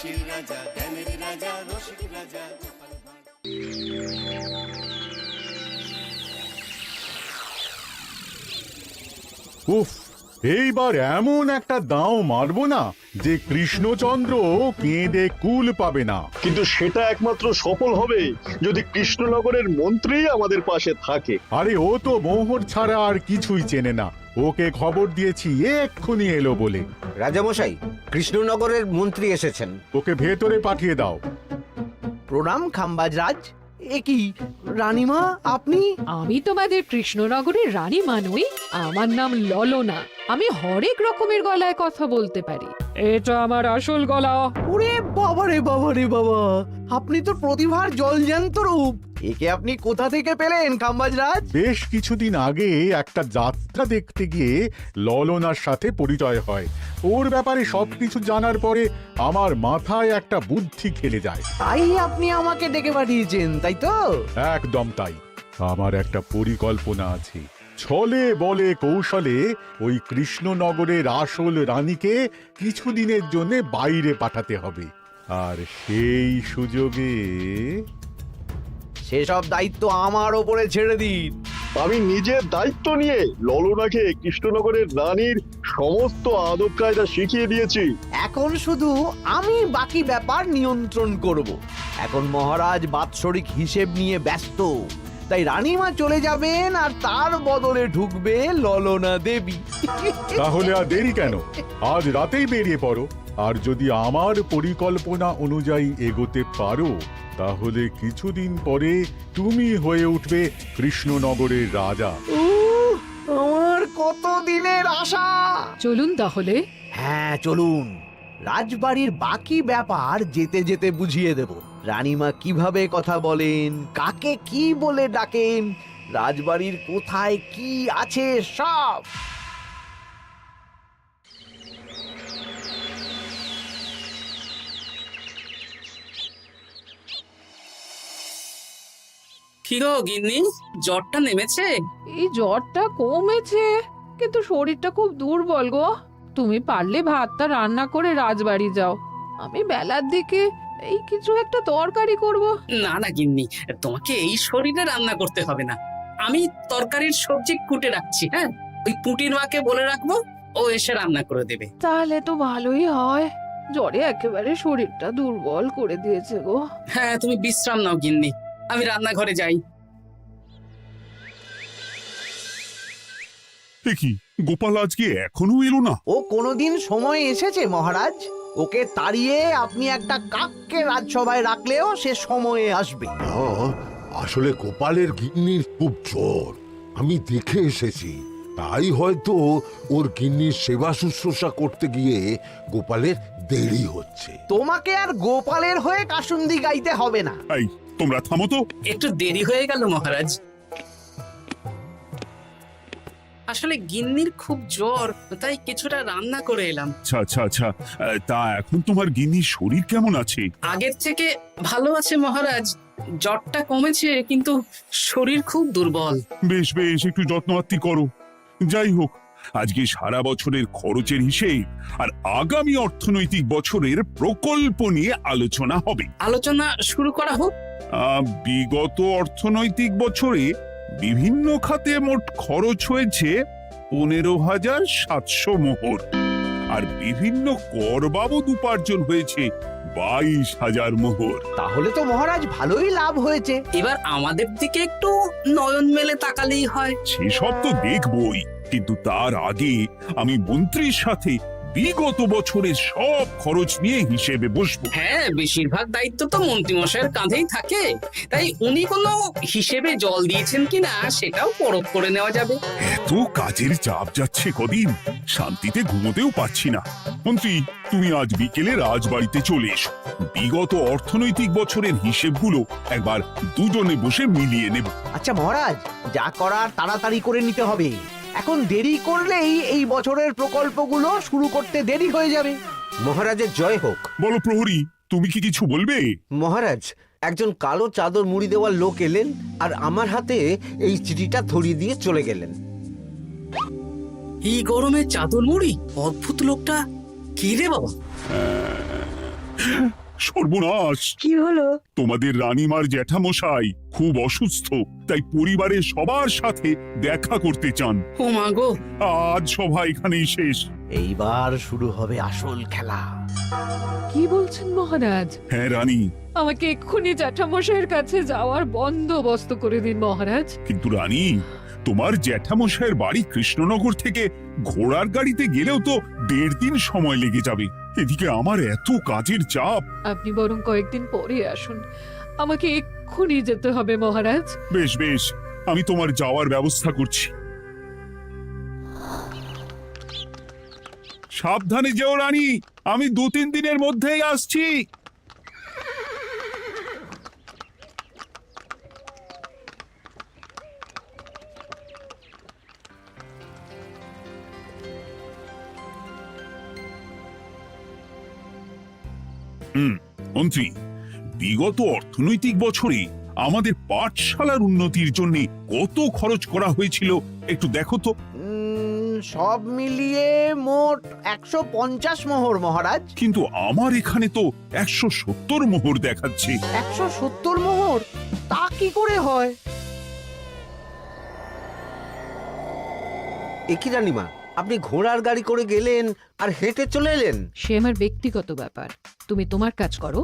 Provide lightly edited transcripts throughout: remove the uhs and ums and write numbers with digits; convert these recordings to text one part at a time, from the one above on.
হাসির রাজা, জ্ঞানের রাজা, রসিক রাজা গোপাল ভাঁড়। উফ, এইবার এমন একটা দাও মারবো না যে কৃষ্ণচন্দ্র কেঁদে কুল পাবে না। কিন্তু সেটা একমাত্র সফল হবে যদি কৃষ্ণনগরের মন্ত্রী আমাদের পাশে থাকে। আরে ও তো মোহর ছাড়া আর কিছুই চেনে না। ওকে খবর দিয়েছি এক্ষুনি এলো বলে। রাজামশাই, কৃষ্ণনগরের মন্ত্রী এসেছেন। ওকে ভেতরে পাঠিয়ে দাও। প্রণাম খাম্বাজরাজ। এ কি রানীমা, আপনি? আমি তোমাদের কৃষ্ণনগরের রানীমা নই, আমার নাম ললনা। আমি হরেক রকমের গলায় কথা বলতে পারি। এটা আমার আসল গলা। ওরে বাবা রে বাবা রে বাবা, আপনি তো প্রতিভার জলজ্যান্ত রূপ। একে আপনি কোথা থেকে পেলেন খাম্বাজরাজ? বেশ কিছুদিন আগে একটা যাত্রা দেখতে গিয়ে ললনার সাথে পরিচয় হয়। ওর ব্যাপারে সবকিছু জানার পরে আমার মাথায় একটা বুদ্ধি খেলে যায়। তাই আপনি আমাকে ডেকে পাঠিয়েছেন, তাই তো? একদম তাই। আমার একটা পরিকল্পনা আছে। ছলে বলে কৌশলে ওই কৃষ্ণনগরের আসল রানীকে কিছুদিনের জন্য বাইরে পাঠাতে হবে, আর সেই সুযোগে সেসব দায়িত্ব আমার ওপরে ছেড়ে দিন। আমি নিজের দায়িত্ব নিয়ে ললনাকে কৃষ্ণনগরের রানীর সমস্ত আদব কায়দা শিখিয়ে দিয়েছি। এখন শুধু আমি বাকি ব্যাপার নিয়ন্ত্রণ করব। এখন মহারাজ বাৎসরিক হিসেব নিয়ে ব্যস্ত, তাই রানীমা চলে যাবেন আর তার বদলে ঢুকবে ললনা দেবী। তাহলে আর দেরি কেন? আজ রাতেই বেরিয়ে পড়ো। আর যদি আমার পরিকল্পনা অনুযায়ী এগোতে পারো তাহলে কিছুদিন পরে তুমি হয়ে উঠবে কৃষ্ণনগরের রাজা। আমার কত দিনের আশা। চলুন তাহলে। হ্যাঁ চলুন, রাজবাড়ির বাকি ব্যাপার যেতে যেতে বুঝিয়ে দেব। রানীমা কিভাবে কথা বলেন, কাকে কি বলে ডাকেন, রাজবাড়ির কোথায় কি আছে সব। কি গো গিন্নি, জ্বরটা নেমেছে? এই জ্বরটা কমেছে, কিন্তু শরীরটা খুব দুর্বল গো। তুমি পারলে ভাতটা রান্না করে রাজবাড়ি যাও, আমি বেলার দিকে এই কিছু একটা তরকারি করব। না না গিন্নি, তোমাকে এই শরীরে রান্না করতে হবে না। আমি তরকারির সবজি কুটে রাখছি। হ্যাঁ, ওই পুটির মাকে বলে রাখবো, ও এসে রান্না করে দেবে। তাহলে তো ভালোই হয়। জ্বরে একেবারে শরীরটা দুর্বল করে দিয়েছে গো। হ্যাঁ, তুমি বিশ্রাম নাও গিন্নি, আমি রান্নাঘরে যাই। কি গোপাল আজকে এখনো এলো না? ও কোনোদিন সময় এসেছে মহারাজ? ওকে তাড়িয়ে আপনি একটা কাককে রাজসভায় রাখলেও সে সময়ে আসবে। আসলে গোপালের গিন্নির খুব জ্বর, আমি দেখে এসেছি। তাই হয়তো ওর গিন্নির সেবা শুশ্রূষা করতে গিয়ে গোপালের দেরি হচ্ছে। তোমাকে আর গোপালের হয়ে কাসুন্দি গাইতে হবে না। এই তোমরা থামো তো। একটু দেরি হয়ে গেল মহারাজ। আসলে গিন্নির খুব জ্বর, তাই কিছুটা রান্না করে এলাম। আচ্ছা আচ্ছা আচ্ছা, তা এখন তোমার গিন্নির শরীর কেমন আছে? আগের থেকে ভালো আছে মহারাজ, জ্বরটা কমেছে, কিন্তু শরীর খুব দুর্বল। বেশ বেশ, একটু যত্নআত্তি করো। যাই হোক, আজকে সারা বছরের খরচের হিসেব আর আগামী অর্থনৈতিক বছরের প্রকল্প নিয়ে আলোচনা হবে। আলোচনা শুরু করা হোক। বিগত অর্থনৈতিক বছরে বিভিন্ন খাতে মোট খরচ হয়েছে 15,700 মোহর, আর বিভিন্ন কর বাবদ উপার্জন হয়েছে 22,000 মোহর। তাহলে তো মহারাজ ভালোই লাভ হয়েছে। এবার আমাদের দিকে একটু নয়ন মেলে তাকালেই হয়। সেসব তো দেখবই, কিন্তু তার আগে আমি মন্ত্রীর সাথে বিগত বছরের সব খরচ নিয়ে হিসেবে বসবো। হ্যাঁ, বেশিরভাগ দায়িত্ব তো মন্ত্রী মশাইয়ের কাঁধেই থাকে, তাই উনি কোনো হিসেবে জল দিয়েছেন কিনা সেটাও পরখ করে নেওয়া যাবে। এত কাজের চাপ যাচ্ছে কদিন, শান্তিতে ঘুমোতেও পাচ্ছি না। মন্ত্রী, তুমি আজ বিকেলে রাজবাড়িতে চলে এসো। বিগত অর্থনৈতিক বছরের হিসেবগুলো একবার দুজনে বসে মিলিয়ে নেব। আচ্ছা মহারাজ, যা করার তাড়াতাড়ি করে নিতে হবে। এখন দেরি করলেই এই বছরের প্রকল্পগুলো শুরু করতে দেরি হয়ে যাবে। মহারাজের জয় হোক। বলো প্রহরী, তুমি কি কিছু বলবে? মহারাজ, একজন কালো চাদর মুড়ি দেওয়ার লোক এলেন আর আমার হাতে এই চিঠিটা ধরিয়ে দিয়ে চলে গেলেন। এই গরমে চাদর মুড়ি? অদ্ভুত লোকটা। কি রে বাবা? সর্বনাশ! কি হলো? তোমাদের রানীমার জ্যাঠামশাই খুব অসুস্থ, তাই পরিবারের সবার সাথে দেখা করতে চান। ও মা গো, আজ সভা এখানেই শেষ। এইবার শুরু হবে আসল খেলা। কি বলছেন মহারাজ? হ্যাঁ রানী, আমাকে এক্ষুনি জ্যাঠামশাইয়ের কাছে যাওয়ার বন্দোবস্ত করে দিন মহারাজ। কিন্তু রানী, তোমার জ্যাঠামশাইয়ের বাড়ি কৃষ্ণনগর থেকে ঘোড়ার গাড়িতে গেলেও তো 1.5 দিন সময় লেগে যাবে। এদিকে আমার এত কাজের চাপ। আপনি বরং কয়েকদিন পরে আসুন, আমাকে এক্ষুনি যেতে হবে মহারাজ। বেশ বেশ, আমি তোমার যাওয়ার ব্যবস্থা করছি। সাবধানে যেও রানী, আমি 2-3 দিনের মধ্যেই আসছি। মন্ত্রী, বিগত অর্থনৈতিক বছরে আমাদের পাঠশালার উন্নতির জন্য কত খরচ করা হয়েছিল একটু দেখো তো। সব মিলিয়ে মোট 150 মোহর মহারাজ। কিন্তু আমার এখানে তো 170 মোহর দেখাচ্ছে। 170 মোহর? তা কি করে হয়? একই রানীমা, আপনি ঘোড়ার গাড়ি করে গেলেন আর হেঁটে চলে এলেন। সে আমার ব্যক্তিগত ব্যাপার, তুমি তোমার কাজ করো।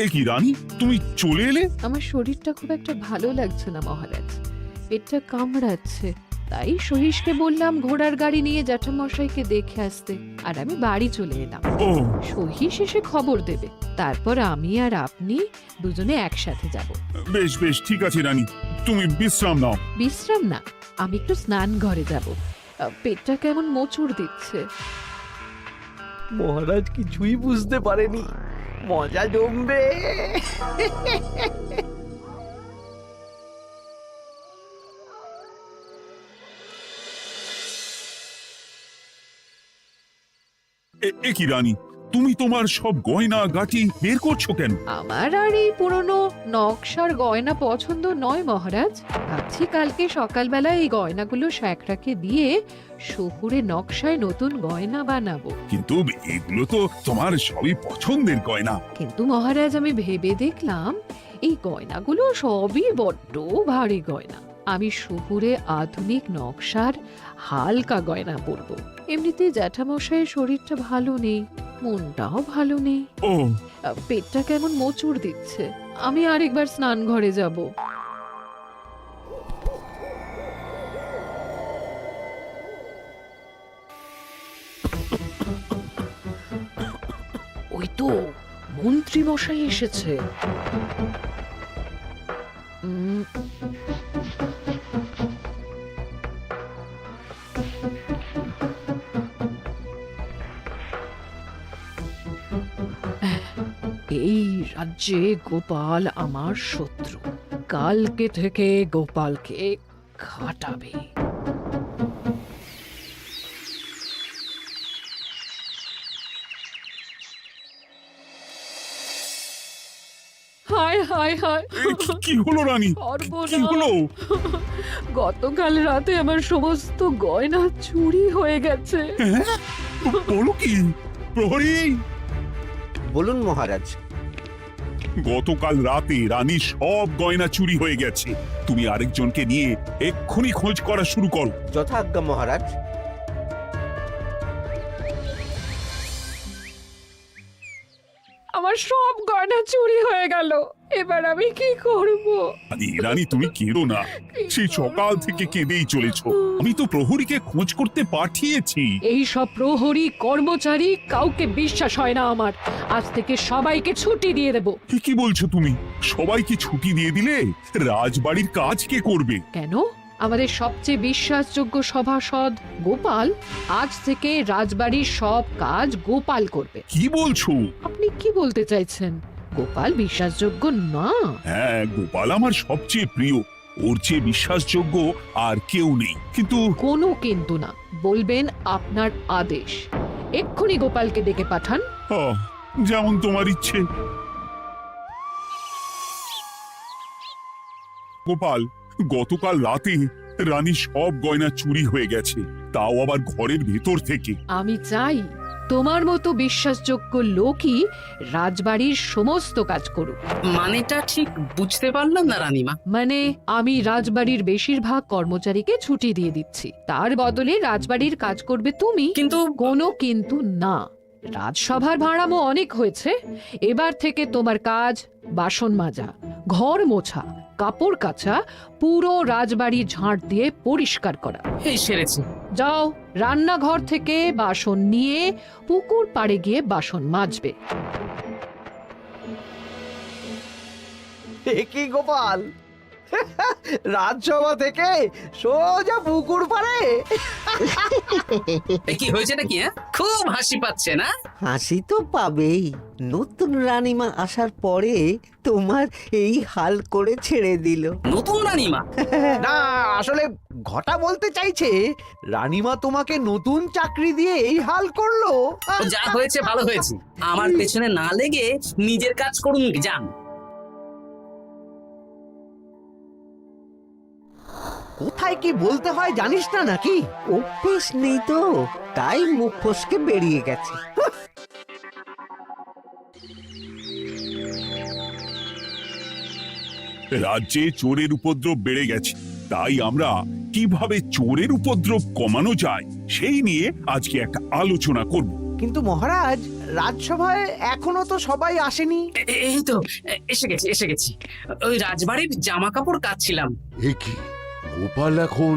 এ কি রানী, তুমি চলে এলে? আমার শরীরটা খুব একটা ভালো লাগছে না মহারাজ, পেটটা কামড়াচ্ছে, তাই সহিসকে বললাম ঘোড়ার গাড়ি নিয়ে জ্যাঠামশাইকে দেখে আসতে, আর আমি বাড়ি চলে এলাম। ও, সহিস এসে খবর দেবে, তারপর আমি আর আপনি দুজনে একসাথে যাব। বেশ বেশ, ঠিক আছে রানী, তুমি বিশ্রাম নাও। বিশ্রাম না, আমি একটু স্নান ঘরে যাব, পেটটা কেমন মোচড় দিচ্ছে। মহারাজ কিছুই বুঝতে পারেনি, মজা জমবে। এ কি রানী, তুমি তোমার সব গয়না গাটি বের করছো কেন? আমার আর এই পুরনো নকশার গয়না পছন্দ নয় মহারাজ, ভাবছি কালকে সকালবেলা এই গয়নাগুলো শ্যাকরাকে দিয়ে শহুরে নকশায় নতুন গয়না বানাবো। কিন্তু এগুলো তো তোমার সবই পছন্দের গয়না। কিন্তু মহারাজ, আমি ভেবে দেখলাম এই গয়নাগুলো সবই বড্ড ভারী গয়না, আমি শহুরে আধুনিক নকশার হালকা গয়না পরবো। এমনিতে জ্যাঠামশাইয়ের শরীরটা ভালো নেই, মনটাও ভালো নেই, ও, পেটটা কেমন মোচড় দিচ্ছে, আমি আরেকবার স্নান ঘরে যাব। ওই তো মন্ত্রী মশাই এসেছে। এই রাজ্যে গোপাল আমার শত্রু, কালকে থেকে গোপালকে খাটাবে। হায় হায় হায়, কি হলো রানী, কি হলো? গতকাল রাতে আমার সমস্ত গয়না চুরি হয়ে গেছে। বলো কি প্রহরী? বলুন মহারাজ। গতকাল রাতে রানীর সব গয়না চুরি হয়ে গেছে। তুমি আরেকজনকে নিয়ে এক্ষুনি খোঁজ করা শুরু করো। যথাজ্ঞা মহারাজ। আমার সব গয়না চুরি হয়ে গেল, এবার আমি কি করব? আরে রানী, তুমি কেঁদো না, সেই সকাল থেকে কেঁদেই চলেছো। আমি তো প্রহরীকে খোঁজ করতে পাঠিয়েছি। এই সব প্রহরী কর্মচারী কাউকে বিশ্বাস হয় না আমার, আজ থেকে সবাইকে ছুটি দিয়ে দেব। কি বলছো তুমি? সবাইকে ছুটি দিয়ে দিলে রাজবাড়ির কাজ কে করবে? কেন? আমাদের সবচেয়ে বিশ্বাসযোগ্য সভাসদ গোপাল আজ থেকে রাজবাড়ির সব কাজ গোপাল করবে। কি বলছো? আপনি কি বলতে চাইছেন? গোপাল বিশ্বাসযোগ্য না? হ্যাঁ, গোপাল আমার সবচেয়ে প্রিয়, ওর চেয়ে বিশ্বাসযোগ্য আর কেউ নেই। কিন্তু কোনো কিন্তু না, বলবেন আপনার আদেশ। এক্ষুনি গোপালকে ডেকে পাঠান। যেমন তোমার ইচ্ছে। গোপাল, গতকাল রাতে রানী সব গয়না চুরি হয়ে গেছে, তাও আবার ঘরের ভেতর থেকে। আমি চাই তোমার মতো বিশ্বাসযোগ্য লোকই রাজবাড়ির সমস্ত কাজ করুক। মানেটা ঠিক বুঝতে পারলাম না রানীমা। মানে আমি রাজবাড়ির বেশিরভাগ কর্মচারীকে ছুটি দিয়ে দিচ্ছি, তার বদলে রাজবাড়ির কাজ করবে তুমি। কিন্তু কোনো কিন্তু না। রাজসভার ভাড়ামো অনেক হয়েছে, এবার থেকে তোমার কাজ বাসন মাজা, ঘর মোছা, কাপড় কাচা, পুরো রাজবাড়ি ঝাঁট দিয়ে পরিষ্কার করা। এই সেরেছে। যাও, রান্নাঘর থেকে বাসন নিয়ে পুকুর পাড়ে গিয়ে বাসন মাজবে। এ কি গোপাল, রাজসভা থেকে সোজা পুকুর পাড়ে? এ কি হয়েছে নাকি? খুব হাসি পাচ্ছে না? হাসি তো পাবেই, নতুন রানীমা আসার পরে তোমার এই হাল করে ছেড়ে দিল। নতুন রানীমা? না, আসলে ঘটা বলতে চাইছে রানীমা তোমাকে নতুন চাকরি দিয়ে এই হাল করলো। ও যা হয়েছে ভালো হয়েছে, আমার পেছনে না লেগে নিজের কাজ করুন যান। কোথায় কি বলতে হয় জানিস না নাকি? অভ্যেস নেই তো, তাই মুখ ফসকে বেরিয়ে গেছে। রাজ্যে চোরের উপদ্রব বেড়ে গেছে, তাই আমরা কিভাবে চোরের উপদ্রব কমানো যায় সেই নিয়ে আজকে একটা আলোচনা করব। কিন্তু মহারাজ, রাজসভায় এখনো তো সবাই আসেনি। এই তো এসে গেছি। ওই রাজবাড়ির জামা কাপড় কাচ্ছিলাম। এ কি, গোপাল এখন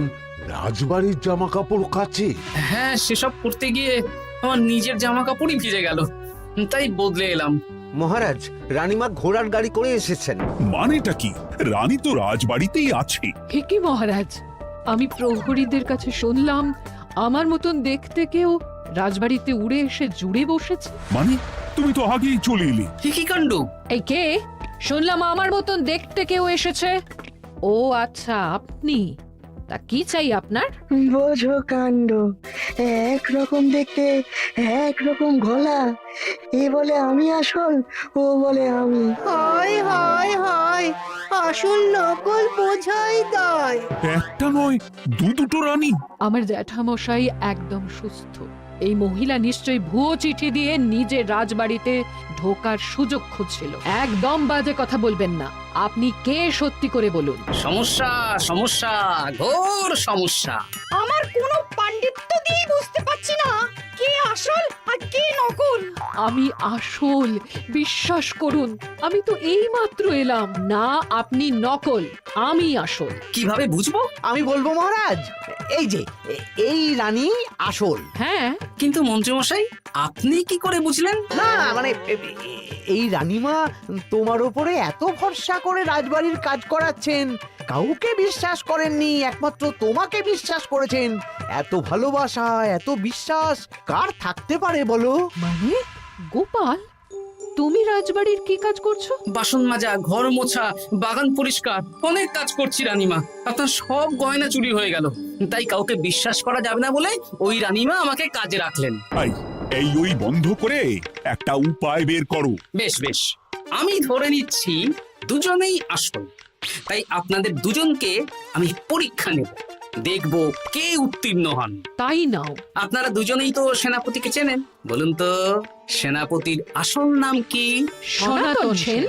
রাজবাড়ির জামা কাপড় কাচে? হ্যাঁ, সেসব করতে গিয়ে আমার নিজের জামা কাপড়ই ভিজে গেল, তাই বদলে এলাম। মহারাজ, রানীমা ঘোড়ার গাড়ি করে এসেছেন। মানেটা কি? রানী তো রাজবাড়িতেই আছে। হে কি মহারাজ, আমি প্রহরীদের কাছে শুনলাম আমার মতন দেখতে কেউ রাজবাড়িতে উড়ে এসে জুড়ে বসেছে। মানে তুমি তো আগেই চলে এলে। কি কাণ্ড! এই কে? শুনলাম আমার মতন দেখতে কেউ এসেছে। ও আচ্ছা, আপনি। তা কি চাই আপনার? বোঝো কাণ্ড, একরকম দেখতে একরকম গলা, এ বলে আমি আসল, ও বলে আমি। হয় হয় হয়, আসল নকল বোঝাই দায়। একটা নয়, দুটো রানী। আমার জ্যাঠামশাই একদম সুস্থ। এই মহিলা নিশ্চয়ই ভুয়ো চিঠি দিয়ে নিজের রাজবাড়িতে ঢোকার সুযোগ খুঁজছিল। একদম বাজে কথা বলবেন না। আপনি কে সত্যি করে বলুন। সমস্যা সমস্যা, ঘোর সমস্যা। আমার কোনো পাণ্ডিত্য দিয়ে বুঝতে পারছি না কে আসল আর কে নকল। আমি আসল, বিশ্বাস করুন। আমি তো এই মাত্র এলাম। না, আপনি নকল, আমি আসল। কিভাবে বুঝবো? আমি বলবো মহারাজ, এই যে এই রানী আসল। হ্যাঁ, কিন্তু মন্ত্রীমশাই, আপনি কি করে বুঝলেন? না মানে এই রানীমা তোমার উপরে এত ভরসা করে রাজবাড়ির কাজ করাচ্ছেন, কাউকে বিশ্বাস করেননি, একমাত্র তোমাকে বিশ্বাস করেছেন। এত ভালোবাসা, এত বিশ্বাস কার থাকতে পারে বলো? মানে গোপাল, তুমি রাজবাড়ির কি কাজ করছো? বাসন মাজা, ঘর মোছা, বাগান পরিষ্কার, অনেক কাজ করছি রানীমা। আপনার সব গয়না চুরি হয়ে গেল, তাই কাউকে বিশ্বাস করা যাবে না বলে ওই রানীমা আমাকে কাজে রাখলেন। এই ওই বন্ধ করে একটা উপায় বের করো। বেশ বেশ, আমি ধরে নিচ্ছি দুজনেই আসল। তাই আপনাদের দুজনকে আমি পরীক্ষা নেব, দেখব কে উত্তীর্ণ হন। তাই নাও। আপনারা দুজনেই তো সেনাপতিকে চেনেন, বলুন তো সেনাপতির আসল নাম কি? সনাতন সেন।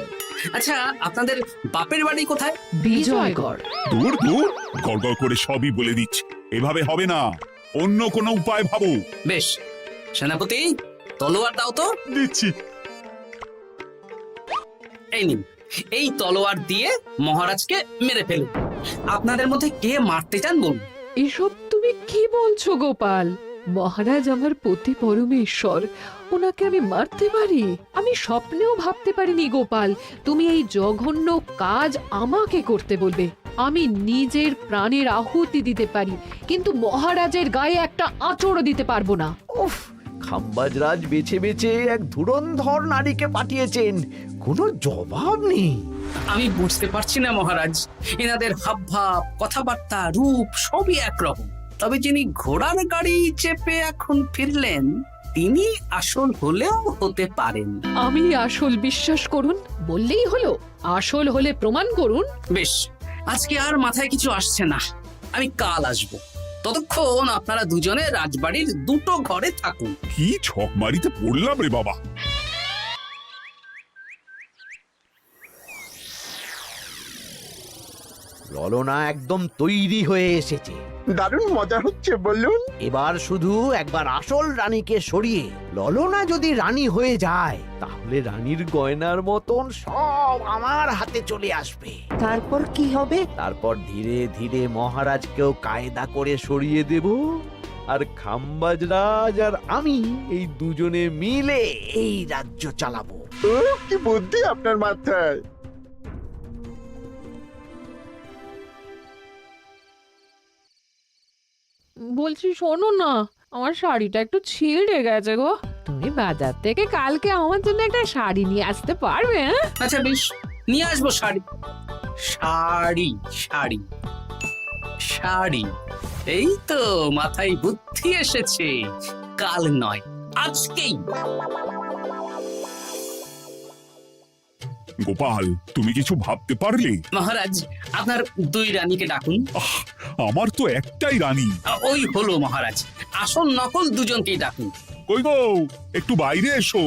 আচ্ছা, আপনাদের বাপের বাড়ি কোথায়? বিজয়গড়। দূর দূর, গড়গড় করে সবই বলে দিচ্ছে। এভাবে হবে না, অন্য কোনো উপায় ভাবো। বেশ, সেনাপতি তলোয়ার দাও তো। দিচ্ছি। এই নিন, এই তলোয়ার দিয়ে মহারাজকে মেরে ফেলুন। আপনাদের মধ্যে কে মারতে চান বলুন। এসব তুমি কি বলছো গোপাল? মহারাজ আমার পতি পরমেশ্বর, ওনাকে আমি মারতে পারি? আমি স্বপ্নেও ভাবতে পারিনি গোপাল তুমি এই জঘন্য কাজ আমাকে করতে বলবে। আমি নিজের প্রাণের আহুতি দিতে পারি, কিন্তু মহারাজের গায়ে একটা আঁচড়ও দিতে পারবো না। উফ, খাম্বাজরাজ বেছে বেছে এক ধুরন্ধর নারীকে পাঠিয়েছেন, কোনো জবাব নেই। আমি বুঝতে পারছি না মহারাজ, এনাদের হাবভাব, কথাবার্তা, রূপ সবই একরকম। তবে যিনি ঘোড়ার গাড়ি চেপে এখন ফিরলেন, তিনি আসল হলেও হতে পারেন। আমি আসল, বিশ্বাস করুন। বললেই হলো? আসল হলে প্রমাণ করুন। বেশ, আজকে আর মাথায় কিছু আসছে না। আমি কাল আসব। ততক্ষণ আপনারা দুজনে রাজবাড়ির দুটো ঘরে থাকুন। কি ছক মারিতে পড়লাম রে বাবা। ললনা একদম তৈরি হয়ে এসেছে। দারুণ মজা হচ্ছে বলুন। এবার শুধু একবার আসল রানীকে সরিয়ে ললনা যদি রানী হয়ে যায়, তাহলে রানীর গয়নার মতন সব আমার হাতে চলে আসবে। তারপর কি হবে? তারপর ধীরে ধীরে মহারাজকেও কায়দা করে সরিয়ে দেব, আর খাম্বাজ রাজ আর আমি এই দুজনে মিলে এই রাজ্য চালাবো। কি বুদ্ধি আপনার মাথায়। বলছি শোনো না, আমার শাড়িটা একটু ছিঁড়ে গেছে গো। তুমি বাজার থেকে কালকে আমার জন্য একটা শাড়ি নিয়ে আসতে পারবে? হ্যাঁ, আচ্ছা বেশ, নিয়ে আসবো শাড়ি। শাড়ি শাড়ি শাড়ি, এই তো মাথায় বুদ্ধি এসেছে। কাল নয়, আজকেই। গোপাল, তুমি কিছু ভাবতে পারলে? মহারাজ, আপনার দুই রানীকে ডাকুন। আমার তো একটাই রানী। ওই হলো মহারাজ, আসল নকল দুজনকেই ডাকুন। কই গো, একটু বাইরে এসো।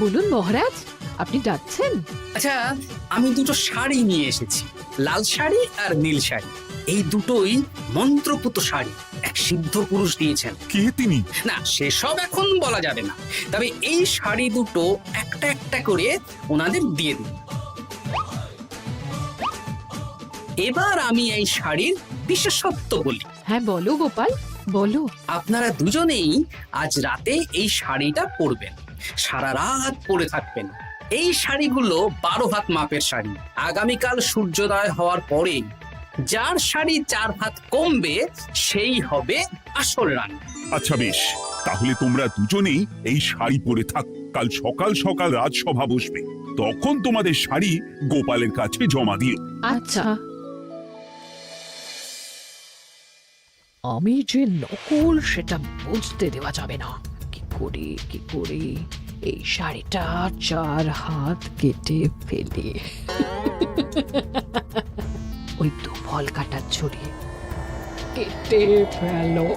বলুন মহারাজ, আপনি যাচ্ছেন? আচ্ছা, আমি দুটো শাড়ি নিয়ে এসেছি, লাল শাড়ি আর নীল শাড়ি। এই দুটোই মন্ত্রপুত শাড়ি, এক সিদ্ধ পুরুষ দিয়েছেন। কে তিনি? না, সেসব এখন বলা যাবে না, তবে এই শাড়ি দুটো একটা একটা করে ওনাদের দিয়ে দিন। এবার আমি এই শাড়ির বিশেষত্ব বলি। হ্যাঁ বলো গোপাল, বলো। আপনারা দুজনেই আজ রাতে এই শাড়িটা পরবেন, সারা রাত পরে থাকবেন। এই শাড়িগুলো 12 হাত মাপের শাড়ি। আগামীকাল সূর্যোদয় হওয়ার পরে যার শাড়ি 4 হাত কমবে সেই হবে আসল রানী। আচ্ছা বেশ, তাহলে তোমরা দুজনেই এই শাড়ি পরে থাক। কাল সকাল সকাল রাজসভা বসবে, তখন তোমাদের শাড়ি গোপালের কাছে জমা দিও। আচ্ছা। আমি যে নকল সেটা বুঝতে দেওয়া যাবে না। কি করে এই শাড়িটা 4 হাত কেটে ফেলে ওই দুফল কাটার ছড়ি কেটে ফেলো।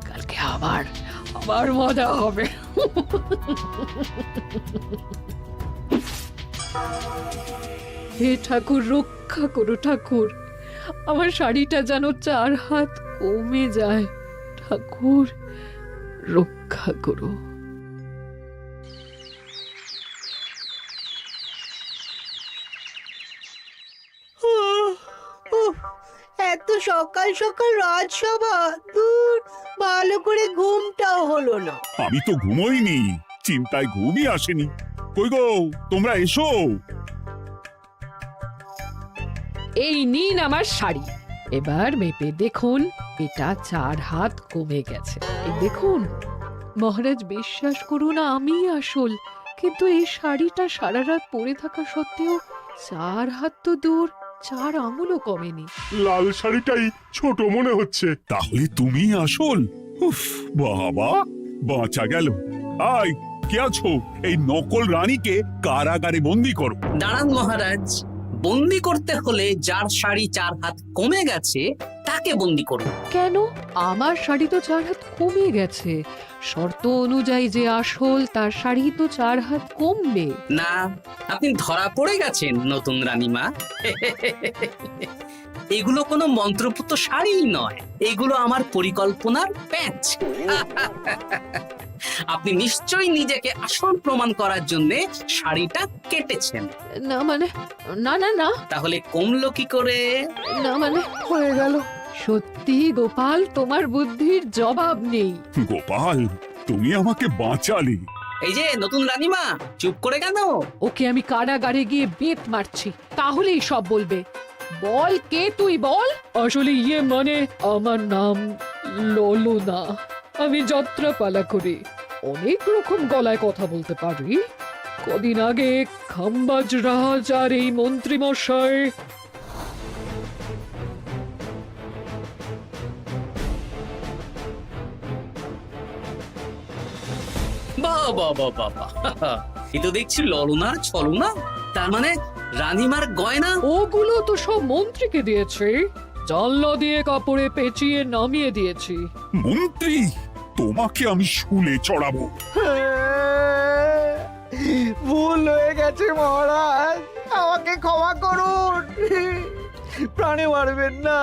কালকে আবার মজা হবে। হে ঠাকুর, রক্ষা করো ঠাকুর, আমার শাড়িটা যেন 4 হাত কমে যায়। ঠাকুর রক্ষা করো। এত সকাল সকাল রাজসভা, দূর, ভালো করে ঘুমটাও হলো না। আমি তো ঘুমোইনি, চিন্তায় ঘুমই আসেনি। কই গো, তোমরা এসো। এই নিন আমার শাড়ি, এবার মেপে দেখুন, এটা 4 হাত কমে গেছে। এই দেখুন মহারাজ, বিশ্বাস করুন আমি আসল, কিন্তু এই শাড়িটা সারা রাত পরে থাকা সত্ত্বেও 4 হাত তো দূর, 4 আঙুলও কমেনি। লাল শাড়িটাই ছোট মনে হচ্ছে। তাহলে তুমি আসল? উফ, বাবা, বাঁচা গেল। আয়, কে আছো? এই নকল রানীকে কারাগারে বন্দি করো। দাঁড়ান মহারাজ, বন্দি করতে হলে যার শাড়ি 4 হাত কমে গেছে তাকে বন্দি করুন। কেন? আমার শাড়ি তো 4 হাত কমে গেছে। শর্ত অনুযায়ী যে আসল তার শাড়ি তো 4 হাত কমবে না, আপনি ধরা পড়ে গেছেন নতুন রানীমা। এগুলো কোনো মন্ত্রপুত শাড়িই নয়, এগুলো আমার পরিকল্পনার প্যাচ। আপনি নিশ্চয়ই নিজেকে আসল প্রমাণ করার জন্য শাড়িটা কেটেছেন। না মানে, না না না, তাহলে কমলো কি করে? না মানে হয়ে গেল। সত্যি গোপাল, তোমার বুদ্ধির জবাব নেই। গোপাল, তুমি আমাকে বাঁচালে। এই যে নতুন রানীমা, চুপ করে কেন? ওকে আমি কারাগারে গিয়ে বেত মারছি, তাহলেই সব বলবে। বল, কে তুই বল? আসলে মানে আমার নাম ললনা। আমি যাত্রাপালা করি, অনেক রকম গলায় কথা বলতে পারি। কদিন আগে খাম্বাজ রাজ আর এই মন্ত্রী মশাই বাহ বাহ বাহ বাহ বাহ। এ তো দেখছি ললনার ছলনা। তার মানে রানীমার গয়না। ওগুলো তো সব মন্ত্রীকে দিয়েছে, জানলা দিয়ে কাপড়ে পেঁচিয়ে নামিয়ে দিয়েছি। মন্ত্রী, তোমাকে আমি শুলে চড়াবো। ভুল হয়ে গেছে মহারাজ, আমাকে ক্ষমা করুন। প্রাণে মারবেন না,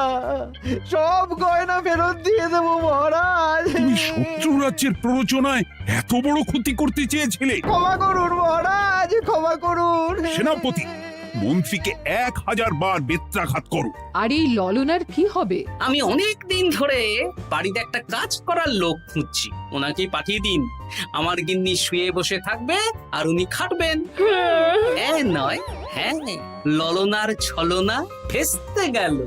সব গয়না ফেরত দিয়ে দেবো মহারাজ। তুমি শত্রু রাজ্যের প্ররোচনায় এত বড় ক্ষতি করতে চেয়েছিলে? ক্ষমা করুন মহারাজ, ক্ষমা করুন। সেনাপতি, মন্ত্রীকে 1000 বার বেত্রাঘাত করো। আর এই ললনার কি হবে? আমি অনেক দিন ধরে বাড়িতে একটা কাজ করার লোক খুঁজছি, ওনাকে পাঠিয়ে দিন। আমার গিন্নি শুয়ে বসে থাকবে আর উনি খাটবেন। নয়, হ্যাঁ, ললনার ছলনা ভেস্তে গেল।